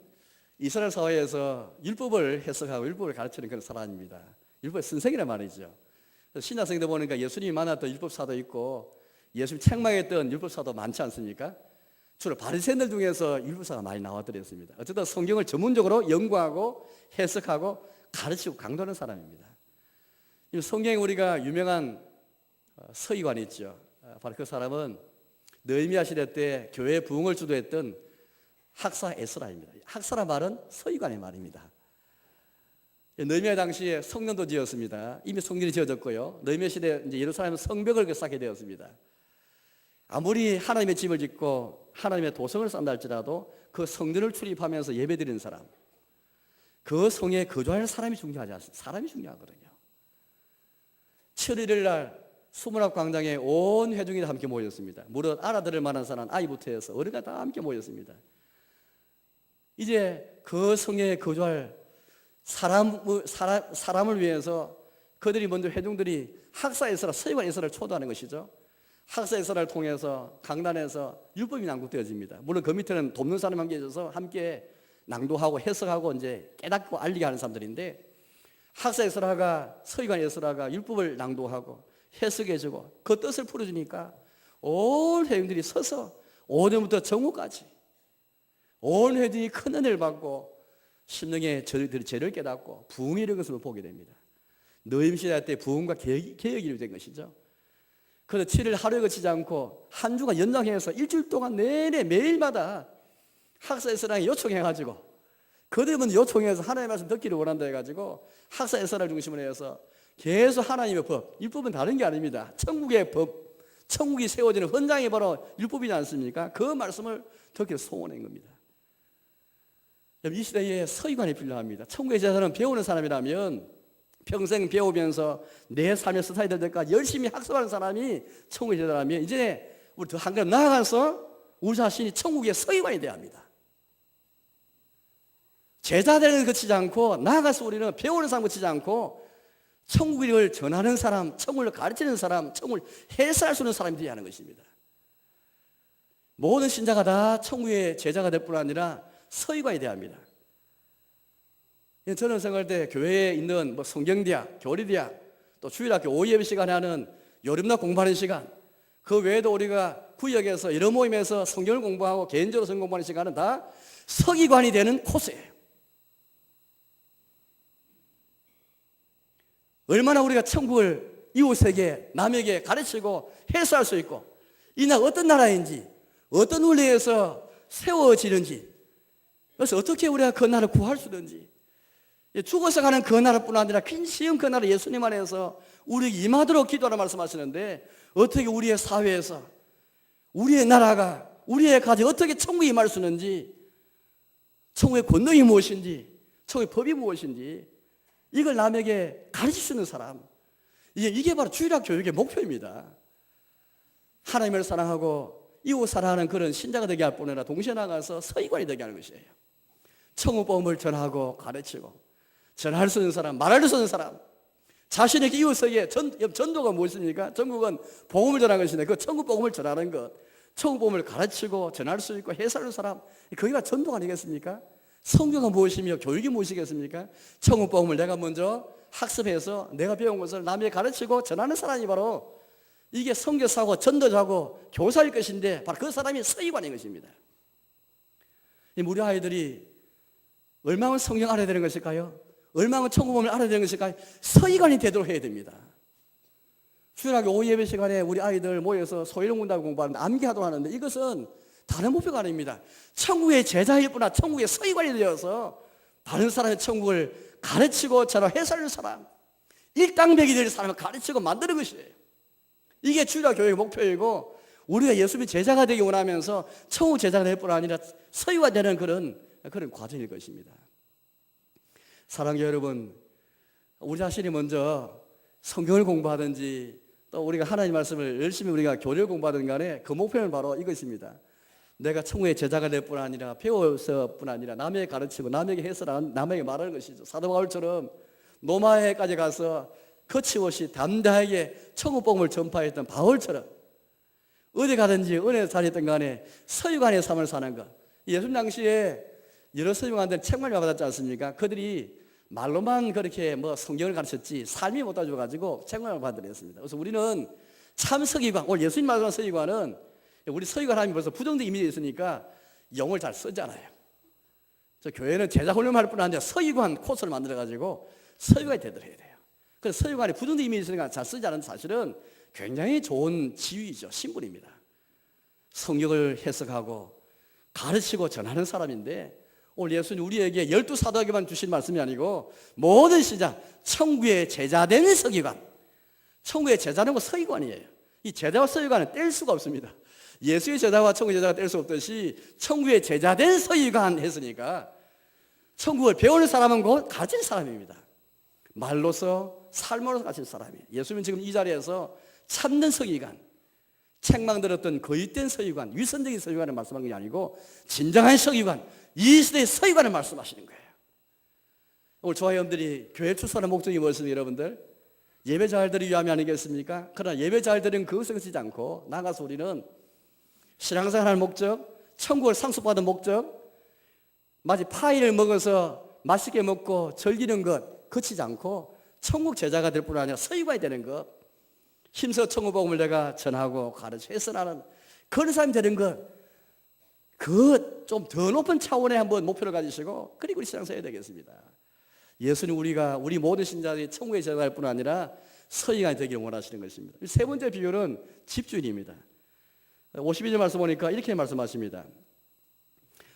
이스라엘 사회에서 율법을 해석하고 율법을 가르치는 그런 사람입니다. 율법 선생이란 말이죠. 신약성경에 보니까 예수님이 만났던 율법사도 있고 예수님 책망했던 율법사도 많지 않습니까? 주로 바리새인들 중에서 율법사가 많이 나왔더랬습니다. 어쨌든 성경을 전문적으로 연구하고 해석하고 가르치고 강조하는 사람입니다. 성경에 우리가 유명한 서기관이 있죠. 바로 그 사람은 느헤미야 시대 때 교회 부흥을 주도했던 학사 에스라입니다. 학사란 말은 서기관의 말입니다. 느헤미야 당시에 성전도 지었습니다. 이미 성전이 지어졌고요. 느헤미야 시대 이제 예루살렘 성벽을 쌓게 되었습니다. 아무리 하나님의 집을 짓고 하나님의 도성을 쌓는다 할지라도 그 성전을 출입하면서 예배드리는 사람, 그 성에 거주할 사람이 중요하지 않습니다. 사람이 중요하거든요. 7일 날 수문학 광장에 온 회중이 함께 모였습니다. 무릇 알아들을 만한 사람, 아이부터 해서 어른까지 다 함께 모였습니다. 이제 그 성에 거주할 사람을 위해서 그들이 먼저 회중들이 학사에서라 서기관에서를 초도하는 것이죠. 학사에서를 통해서 강단에서 율법이 낭독되어집니다. 물론 그 밑에는 돕는 사람이 함께 있어서 함께 낭독하고 해석하고 이제 깨닫고 알리게 하는 사람들인데, 학사에서라가 서기관에서라가 율법을 낭독하고 해석해주고 그 뜻을 풀어주니까 온 회중들이 서서 오전부터 정오까지 온 회중이 큰 은혜를 받고 심령의 죄를 깨닫고 부흥이 이런 것을 보게 됩니다. 노임 시대 때 부흥과 개혁이 된 것이죠. 그래서 7일 하루에 그치지 않고 한 주간 연장해서 일주일 동안 내내 매일마다 학사에서랑 요청해가지고 그들이 먼저 요청해서 하나님의 말씀 듣기를 원한다 해가지고 학사에서를 중심으로 해서 계속 하나님의 법, 율법은 다른 게 아닙니다. 천국의 법, 천국이 세워지는 헌장이 바로 율법이지 않습니까? 그 말씀을 듣기를 소원한 겁니다. 이 시대에 서기관이 필요합니다. 천국의 제자는 배우는 사람이라면 평생 배우면서 내 삶의 스타일이 될 때까지 열심히 학습하는 사람이 천국의 제자라면 이제 우리 더 한 걸음 나아가서 우리 자신이 천국의 서기관이 되어야 합니다. 제자 되는 것 그치지 않고 나아가서 우리는 배우는 사람 그치지 않고 천국을 전하는 사람, 천국을 가르치는 사람, 천국을 해설할 수 있는 사람이 되어야 하는 것입니다. 모든 신자가 다 천국의 제자가 될 뿐 아니라 서기관이 되어야 합니다. 저는 생각할 때 교회에 있는 성경대학, 교리대학, 또 주일학교 오후 예배 시간에 하는 여름낮 공부하는 시간, 그 외에도 우리가 구역에서 여러 모임에서 성경을 공부하고 개인적으로 성경 공부하는 시간은 다 서기관이 되는 코스예요. 얼마나 우리가 천국을 이웃에게 남에게 가르치고 해설할 수 있고 이 나라 어떤 나라인지 어떤 원리에서 세워지는지 그래서 어떻게 우리가 그 나라를 구할 수 있는지 죽어서 가는 그 나라뿐 아니라 퀸시형 그 나라 예수님 안에서 우리 임하도록 기도하라 말씀하시는데 어떻게 우리의 사회에서 우리의 나라가 우리의 가정이 어떻게 천국에 임할 수 있는지 천국의 권능이 무엇인지 천국의 법이 무엇인지 이걸 남에게 가르칠 수 있는 사람 이게 바로 주일학 교육의 목표입니다. 하나님을 사랑하고 이웃 사랑하는 그런 신자가 되게 할 뿐 아니라 동시에 나가서 서기관이 되게 하는 것이에요. 천국복음을 전하고 가르치고 전할 수 있는 사람, 말할 수 있는 사람 자신의 이웃에게 전도가 무엇입니까? 전국은 복음을 전하는 것인데 그 천국 복음을 전하는 것 천국 복음을 가르치고 전할 수 있고 해설하는 사람 거기가 전도가 아니겠습니까? 성경은 무엇이며 교육이 무엇이겠습니까? 천국 복음을 내가 먼저 학습해서 내가 배운 것을 남에게 가르치고 전하는 사람이 바로 이게 선교사고 전도자고 교사일 것인데 바로 그 사람이 서기관인 것입니다. 우리 아이들이 얼마나 성경 알아야 되는 것일까요? 얼마나 천국 복음을 알아야 되는 것일까요? 서기관이 되도록 해야 됩니다. 주일학교 오후 예배 시간에 우리 아이들 모여서 소위령 문답 공부하는데 암기하도록 하는데 이것은 다른 목표가 아닙니다. 천국의 제자일 뿐 아니라 천국의 서기관이 되어서 다른 사람의 천국을 가르치고 저런 해설하는 사람 일당백이 될 사람을 가르치고 만드는 것이에요. 이게 주일학 교육의 목표이고 우리가 예수님의 제자가 되기 원하면서 천국 제자가 될 뿐 아니라 서기관이 되는 그런 과정일 것입니다. 사랑하는 여러분, 우리 자신이 먼저 성경을 공부하든지 또 우리가 하나님 말씀을 열심히 우리가 교리를 공부하든 간에 그 목표는 바로 이것입니다. 내가 천국의 제자가 될 뿐 아니라 배워서 뿐 아니라 남에게 가르치고 남에게 해설하는 남에게 말하는 것이죠. 사도 바울처럼 로마에까지 가서 거침없이 담대하게 천국 복음을 전파했던 바울처럼 어디 가든지 은혜 다녔던 간에 서기관의 삶을 사는 것. 예수님 당시에 여러 서기관들은 책망을 받았지 않습니까? 그들이 말로만 그렇게 성경을 가르쳤지 삶이 못 따져가지고 책망을 받으랬습니다. 그래서 우리는 참 서기관, 오늘 예수님 말씀하는 서기관은 우리 서기관 하면 벌써 부정적 이미지 있으니까 영어를 잘 쓰잖아요. 교회는 제자 훈련할 뿐 아니라 서기관 코스를 만들어가지고 서기관이 되도록 해야 돼요. 그래서 서기관이 부정적 이미지 있으니까 잘 쓰지 않은 사실은 굉장히 좋은 지위죠. 신분입니다. 성경을 해석하고 가르치고 전하는 사람인데 오늘 예수님 우리에게 12사도에게만 주신 말씀이 아니고 모든 신자 천국의 제자된 서기관 천국의 제자는 서기관이에요. 이 제자와 서기관은 뗄 수가 없습니다. 예수의 제자와 천국의 제자가 뗄 수 없듯이 천국의 제자된 서기관 했으니까 천국을 배우는 사람은 곧 가르치는 사람입니다. 말로서 삶으로서 가르치는 사람이에요. 예수님은 지금 이 자리에서 참는 서기관, 책망 들었던 거짓된 서기관, 위선적인 서기관을 말씀하는 게 아니고 진정한 서기관, 이 시대의 서기관을 말씀하시는 거예요. 오늘 저와 여러분들이 교회 출석하는 목적이 무엇입니까? 여러분들 예배 잘 드리기 위함이 아니겠습니까? 그러나 예배 잘 드리는 그것을 그치지 않고 나가서 우리는 신앙생활하는 목적, 천국을 상속받은 목적, 마치 파이를 먹어서 맛있게 먹고 즐기는 것 그치지 않고 천국 제자가 될 뿐 아니라 서기관이 되는 것, 힘써 천국 복음을 내가 전하고 가르쳐 해설하는 그런 사람이 되는 것, 그 좀 더 높은 차원의 한번 목표를 가지시고 그리고 우리 신앙생활 해야 되겠습니다. 예수는 우리 모든 신자들이 천국의 제자일 뿐 아니라 서기관이 되기를 원하시는 것입니다. 세 번째 비율은 집주인입니다. 52절 말씀 보니까 이렇게 말씀하십니다.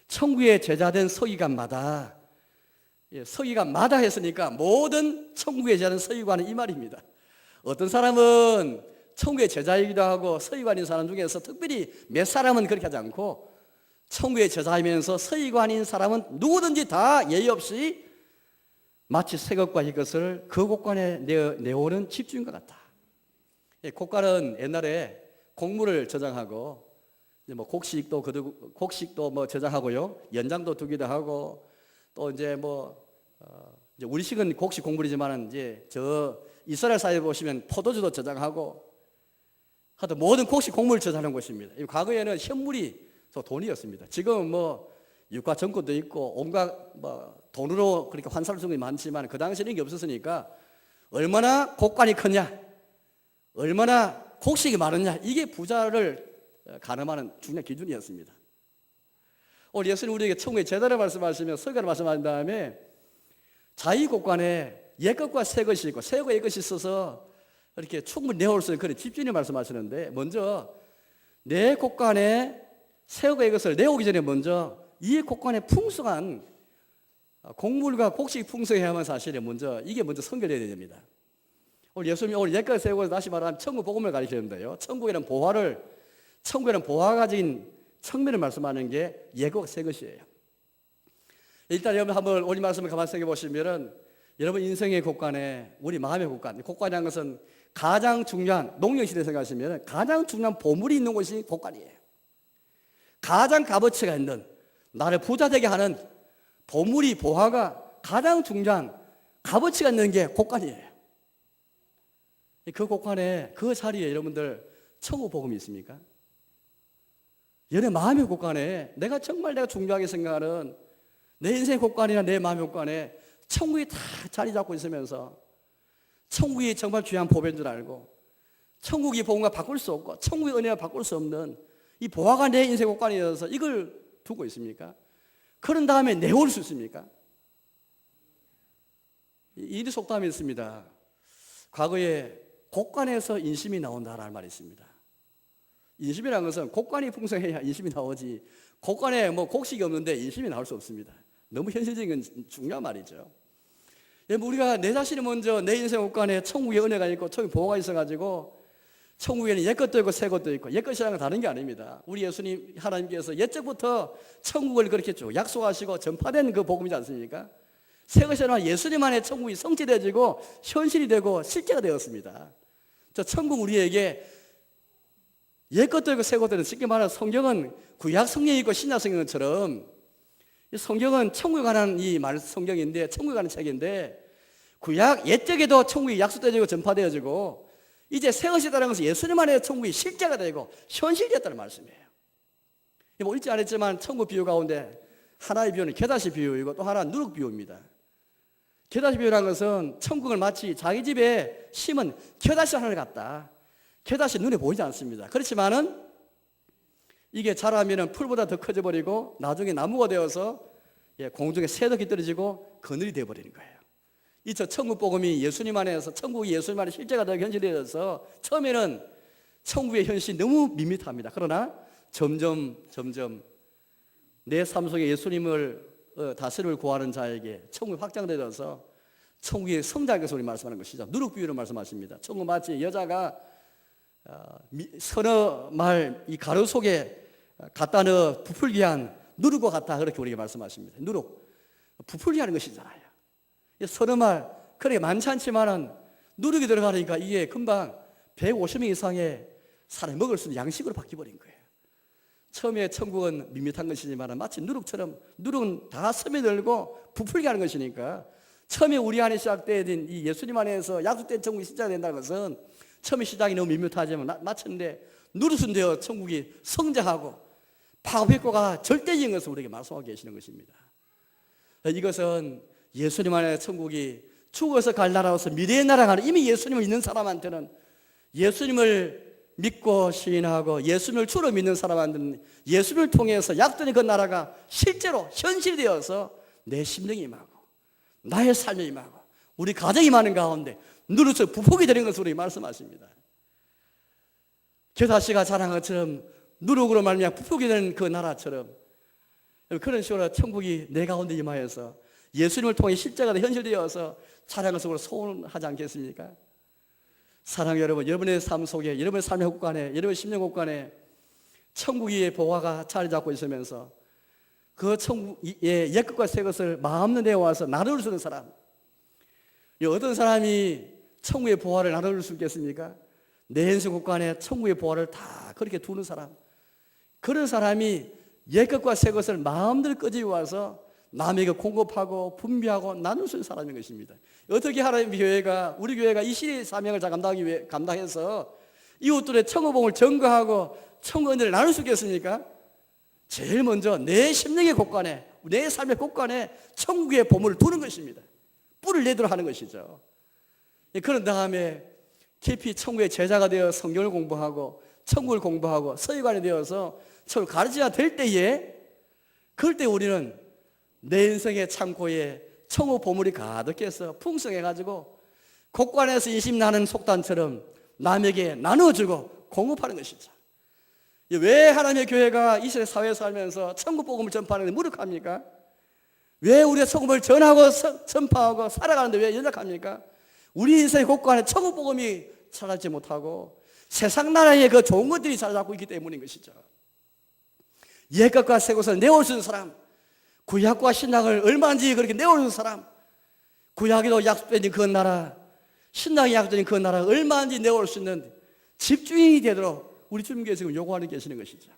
천국의 제자된 서기관마다, 서기관마다 했으니까 모든 천국의 제자는 서기관은 이 말입니다. 어떤 사람은 천국의 제자이기도 하고 서기관인 사람 중에서 특별히 몇 사람은 그렇게 하지 않고 천국의 제자이면서 서기관인 사람은 누구든지 다 예의 없이 마치 새 것과 이것을 그 곳간에 내오는 집주인과 같다. 곳간은 옛날에 곡물을 저장하고 뭐 곡식도 뭐 저장하고요, 연장도 두기도 하고 또 이제 이제 우리식은 곡식 곡물이지만은 이제 저 이스라엘 사회에 보시면 포도주도 저장하고 하여튼 모든 곡식 곡물을 저장하는 곳입니다. 과거에는 현물이 돈이었습니다. 지금은 유가 정권도 있고 온갖 돈으로 그렇게 환산할 수 있는 게 많지만 그 당시에는 이게 없었으니까 얼마나 곡간이 크냐, 얼마나 곡식이 많으냐, 이게 부자를 가늠하는 중요한 기준이었습니다. 오늘 예수님 우리에게 천국의 제자를 말씀하시며 서기관을 말씀하신 다음에 자기 곡간에 옛것과 새것이 있고 새것과 옛것이 있어서 이렇게 충분히 내올 수 있는 그런 집주인이 말씀하시는데, 먼저 내 곡간에 새것과 옛것을 내오기 전에 먼저 이 곡간에 풍성한 곡물과 곡식이 풍성해야만 사실은 이게 먼저 선결해야 됩니다. 오늘 예수님이 오늘 옛것 새것을 다시 말하면 천국 복음을 가르치는데요, 천국에는 보화가 가진 측면을 말씀하는 게 옛것 새것이에요. 일단 여러분 한번 오늘 말씀을 가만히 생각해보시면 여러분 인생의 곳간에 우리 마음의 곳간이라는 것은 가장 중요한, 농경시대 생각하시면 가장 중요한 보물이 있는 곳이 곳간이에요. 가장 값어치가 있는, 나를 부자 되게 하는 보화가 가장 중요한 값어치가 있는 게 곳간이에요. 그 곳간에, 그 자리에 여러분들 천국 복음이 있습니까? 여러분의 마음의 곳간에 내가 중요하게 생각하는 내 인생의 곳간이나 내 마음의 곳간에 천국이 다 자리 잡고 있으면서 천국이 정말 귀한 보배인 줄 알고 천국이 복음과 바꿀 수 없고 천국의 은혜와 바꿀 수 없는 이 보화가 내 인생 곳간이어서 이걸 두고 있습니까? 그런 다음에 내올 수 있습니까? 이 속담이 있습니다. 과거에 곡간에서 인심이 나온다라는 말이 있습니다. 인심이라는 것은 곡간이 풍성해야 인심이 나오지, 곡간에 곡식이 없는데 인심이 나올 수 없습니다. 너무 현실적인 중요한 말이죠. 우리가 내 자신이 먼저 내 인생 곳간에 천국의 은혜가 있고 천국의 보호가 있어가지고 천국에는 옛것도 있고 새것도 있고, 옛것이라는 건 다른 게 아닙니다. 우리 예수님 하나님께서 옛적부터 천국을 그렇게 쭉 약속하시고 전파된 그 복음이지 않습니까? 새것이란 예수님 안에 천국이 성취되어지고 현실이 되고 실제가 되었습니다. 저 천국 우리에게 옛것도 있고 새것도 있고, 쉽게 말하면 성경은 구약 성경이 있고 신약 성경처럼 성경은 천국에 관한 성경인데, 천국에 관한 책인데 구약 옛적에도 천국이 약속되어지고 전파되어지고 이제 새 것이다라는 것은 예수님 안에 천국이 실제가 되고 현실이었다는 말씀이에요. 읽지 않았지만 천국 비유 가운데 하나의 비유는 겨다시 비유이고 또 하나는 누룩 비유입니다. 겨다시 비유라는 것은 천국을 마치 자기 집에 심은 겨다시 하나를 같다. 겨다시 눈에 보이지 않습니다. 그렇지만은 이게 자라면은 풀보다 더 커져버리고 나중에 나무가 되어서 공중에 새도 깃들어지고 그늘이 되어버리는 거예요. 이 천국 복음이 예수님 안에서, 천국이 예수님 안에 실제가 되고 현실이 되어서 처음에는 천국의 현실이 너무 밋밋합니다. 그러나 점점 내 삶 속에 예수님을 다스림을 구하는 자에게 천국이 서너 말 이 가루 속에 갖다 넣어 부풀게 한 누룩과 같다, 그렇게 우리에게 말씀하십니다. 누룩, 부풀게 하는 것이잖아요. 서너 말 그렇게 많지 않지만은 누룩이 들어가니까 이게 금방 150명 이상의 사람이 먹을 수 있는 양식으로 바뀌어버린 거예요. 처음에 천국은 밋밋한 것이지만 마치 누룩처럼, 누룩은 다 스며들고 부풀게 하는 것이니까, 처음에 우리 안에 시작된 이 예수님 안에서 약속된 천국이 시작된다는 것은 처음에 시작이 너무 밋밋하지만 마침내 누룩은 되어 천국이 성장하고 파괴효과가 절대적인 것을 우리에게 말씀하고 계시는 것입니다. 이것은 예수님 안에 천국이 죽어서 갈 나라로서 미래의 나라가 이미 예수님을 믿는 사람한테는, 예수님을 믿고 시인하고 예수님을 주로 믿는 사람한테는 예수님을 통해서 약속된 그 나라가 실제로 현실이 되어서 내 심령이 임하고 나의 삶이 임하고 우리 가정이 임하는 가운데 누룩서 부폭이 되는 것을 우리 말씀하십니다. 겨다씨가 자란 것처럼 누룩으로 말미암아 부폭이 되는 그 나라처럼, 그런 식으로 천국이 내 가운데 임하여서 예수님을 통해 실제가 현실되어서 자란 것으로 소원하지 않겠습니까? 사랑하는 여러분, 여러분의 삶 속에, 여러분의 삶의 곳간에, 여러분의 심령 곳간에 천국의 보화가 자리 잡고 있으면서 그 천국의 옛것과 새 것을 마음껏 내어와서 나눌 수 있는 사람, 어떤 사람이 천국의 보화를 나눌 수 있겠습니까? 내 인생 곳간에 천국의 보화를 다 그렇게 두는 사람, 그런 사람이 옛것과 새 것을 마음대로 끄집어 와서 남에게 공급하고 분배하고 나눌 수 있는 사람인 것입니다. 어떻게 하나님의 교회가, 우리 교회가 이 시대의 사명을 잘 감당해서 이웃들의 천국복음을 전거하고 천국 은혜를 나눌 수 있겠습니까? 제일 먼저 내 심령의 곳간에, 내 삶의 곳간에 천국의 보물을 두는 것입니다. 뿔을 내도록 하는 것이죠. 그런 다음에 깊이 천국의 제자가 되어 성경을 공부하고 천국을 공부하고 서기관이 되어서 천국을 가르쳐야 될 때에, 그럴 때 우리는 내 인생의 창고에 천국 보물이 가득해서 풍성해가지고 곳간에서 인심나는 속단처럼 남에게 나눠주고 공급하는 것이죠. 왜 하나님의 교회가 이 시대 사회에 살면서 천국 복음을 전파하는 데 무력합니까? 왜 우리가 천국을 전하고 전파하고 살아가는데 왜 연약합니까? 우리 인생의 곳간에 천국 복음이 찾아지 못하고 세상 나라의 그 좋은 것들이 찾아잡고 있기 때문인 것이죠. 옛것과 새 것을 내올 수 있는 사람, 구약과 신약을 얼마든지 그렇게 내오는 사람, 구약에도 약속된 그 나라, 신약에 약속된 그 나라 얼마든지 내올 수 있는 집주인이 되도록 우리 주님께서 지금 요구하는 계시는 것이죠.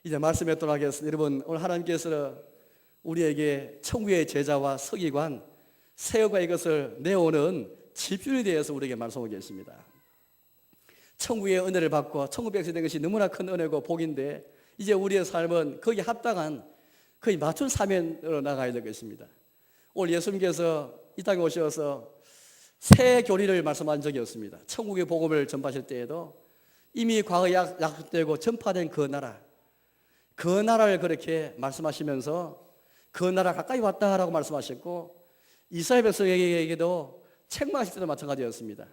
이제 말씀에 돌아가겠습니다. 여러분, 오늘 하나님께서 우리에게 천국의 제자와 서기관, 세어가 이것을 내오는 집주인에 대해서 우리에게 말씀하고 계십니다. 천국의 은혜를 받고 천국 백성이 된 것이 너무나 큰 은혜고 복인데, 이제 우리의 삶은 거기에 합당한 거의 맞춘 사면으로 나가야 될 것입니다. 오늘 예수님께서 이 땅에 오셔서 새 교리를 말씀한 적이 없습니다. 천국의 복음을 전파하실 때에도 이미 과거에 약속되고 전파된 그 나라를 그렇게 말씀하시면서 그 나라 가까이 왔다라고 말씀하셨고, 이스라엘 백성에게도 책망하실 때도 마찬가지였습니다.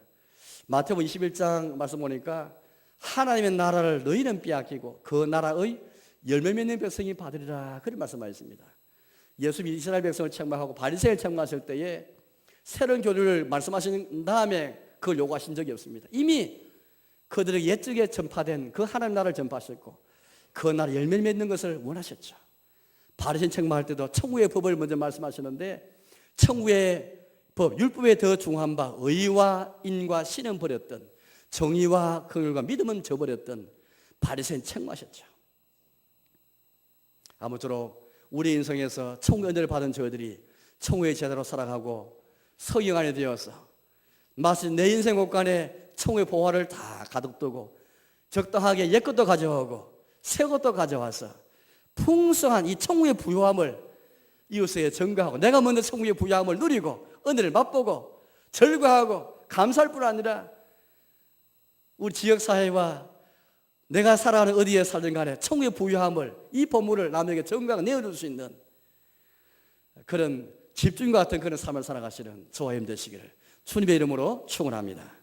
마태복음 21장 말씀 보니까 하나님의 나라를 너희는 빼앗기고 그 나라의 열매 맺는 백성이 받으리라, 그런 말씀하셨습니다. 예수님이 이스라엘 백성을 책망하고 바리새인을 책망하실 때에 새로운 교리를 말씀하신 다음에 그걸 요구하신 적이 없습니다. 이미 그들에게 옛적에 전파된 그 하나님 나라를 전파하셨고 그 나라 열매 맺는 것을 원하셨죠. 바리새인 책망할 때도 천국의 법을 먼저 말씀하시는데, 천국의 법, 율법에 더 중요한 바 의와 인과 신은 버렸던, 정의와 긍휼과 믿음은 저버렸던 바리새인 책망하셨죠. 아무쪼록 우리 인생에서 천국의 은혜를 받은 저희들이 천국의 제자로 살아가고 서기관이 되어서 마치 내 인생 곳간에 천국의 보화를 다 가득 두고 적당하게 옛것도 가져오고 새것도 가져와서 풍성한 이 천국의 부유함을 이웃에게 전가하고 내가 먼저 천국의 부유함을 누리고 은혜를 맛보고 절거하고 감사할 뿐 아니라 우리 지역사회와 내가 살아가는 어디에 살든 간에 천국의 부유함을, 이 보물을 남에게 전가하고 내어줄 수 있는 그런 집중과 같은 그런 삶을 살아가시는 저와 여러분 되시기를 주님의 이름으로 축원합니다.